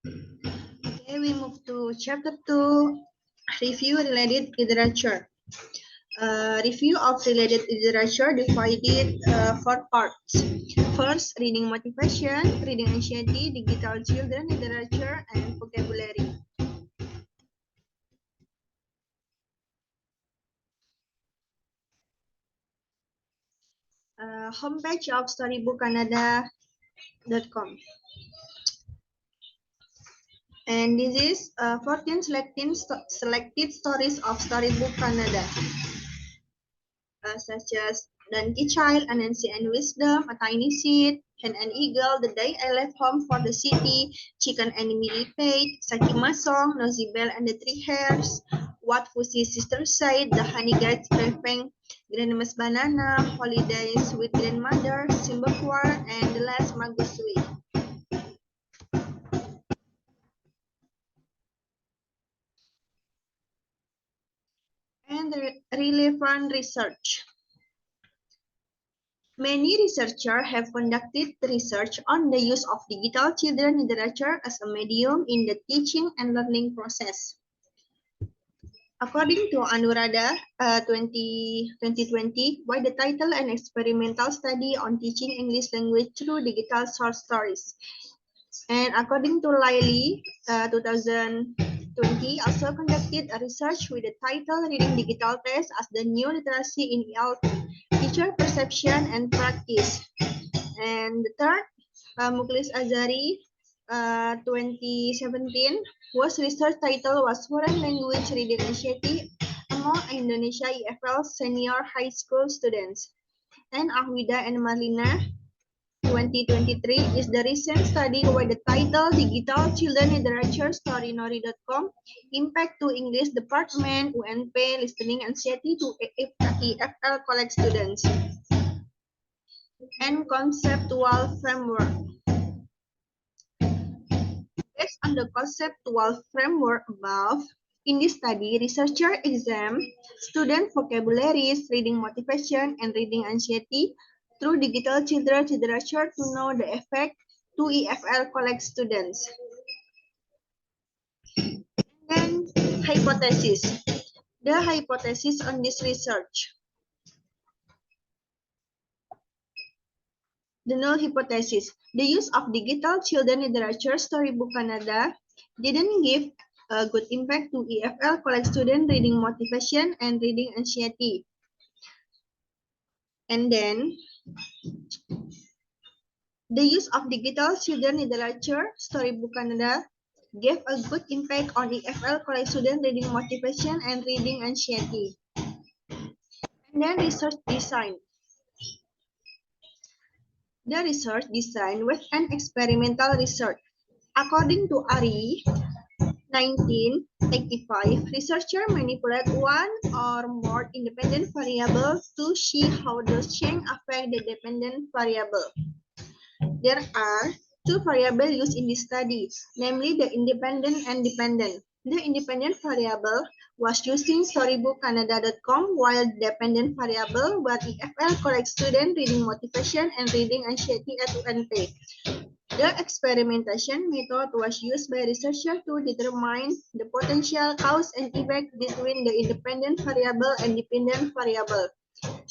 Okay, we move to chapter 2, review related literature. Review of related literature divided four parts. First, reading motivation, reading anxiety, digital children literature, and vocabulary. Homepage of storybookcanada.com. And this is 14 selected stories of Storybook Canada, such as Donkey Child, Anansi and Wisdom, A Tiny Seed, Hen and Eagle, The Day I Left Home for the City, Chicken and Millipede, Sakima Song, Nosy Bell and the Three Hares, What Fuzzy's Sister Said, The Honey Guide's Craving, Grandma's Banana, Holidays with Grandmother, Simba Choir, and The Last Magus Way. And relevant research. Many researchers have conducted research on the use of digital children literature as a medium in the teaching and learning process. According to Anuradha 2020, by the title An Experimental Study on Teaching English Language Through Digital Short Stories. And according to Laili 2020, also conducted a research with the title Reading Digital Text as the New Literacy in ELT, Teacher Perception and Practice. And the third, Mukhlis Azari 2017, whose research title was Foreign Language Reading Anxiety among Indonesia EFL senior high school students. And Ahwida and Marlina 2023 is the recent study with the title Digital Children Literature Storynori.com Impact to English Department UNP Listening Anxiety to EFL College Students. And conceptual framework. Based on the conceptual framework above, in this study, researchers examined student vocabularies, reading motivation, and reading anxiety through digital children literature to know the effect to EFL college students. And hypothesis. The hypothesis on this research. The null hypothesis. The use of digital children literature Storybook Canada didn't give a good impact to EFL college student reading motivation and reading anxiety. And then, the use of digital children literature Storybook Canada gave a good impact on EFL college student reading motivation and reading anxiety. And then research design. The research design was an experimental research. According to Ari, 1985, researchers manipulate one or more independent variables to see how those changes affect the dependent variable. There are two variables used in this study, namely the independent and dependent. The independent variable was using storybookcanada.com, while the dependent variable was EFL college student reading motivation and reading anxiety at UNP. The experimentation method was used by researchers to determine the potential cause and effect between the independent variable and dependent variable.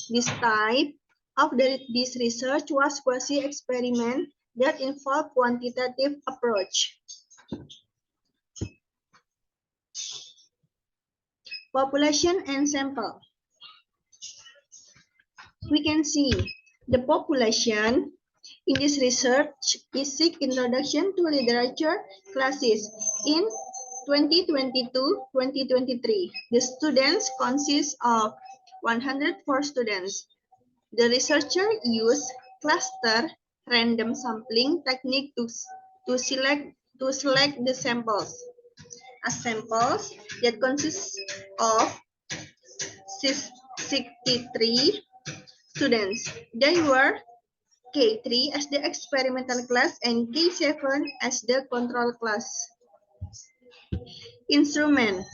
This type of this research was quasi-experiment that involved quantitative approach. Population and sample. We can see the population in this research is seek introduction to literature classes in 2022-2023. The students consist of 104 students. The researcher used cluster random sampling technique to select the samples. Samples that consist of 63 students. They were K3 as the experimental class and K7 as the control class. Instrument.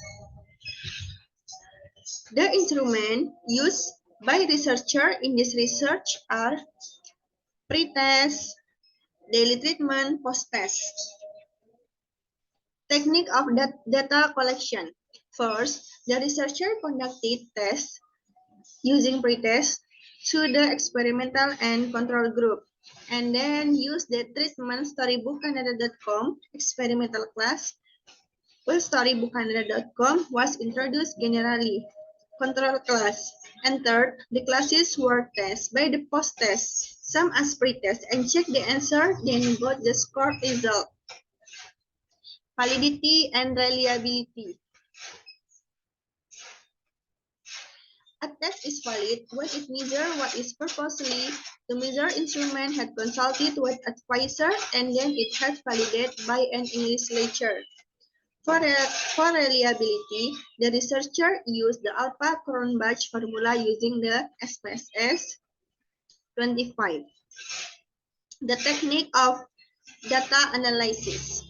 The instrument used by researchers in this research are pre-test, daily treatment, post-test. Technique of data collection. First, the researcher conducted tests using pretest to the experimental and control group, and then use the treatment storybookcanada.com experimental class, where storybookcanada.com was introduced generally, control class. And third, the classes were tested by the post-test, some as pretest, and check the answer, then got the score result. Validity and reliability. A test is valid when it measures what is purposely. The measure instrument had consulted with advisor and then it had validated by an English lecturer. For reliability, the researcher used the Alpha-Cronbach formula using the SPSS 25. The technique of data analysis.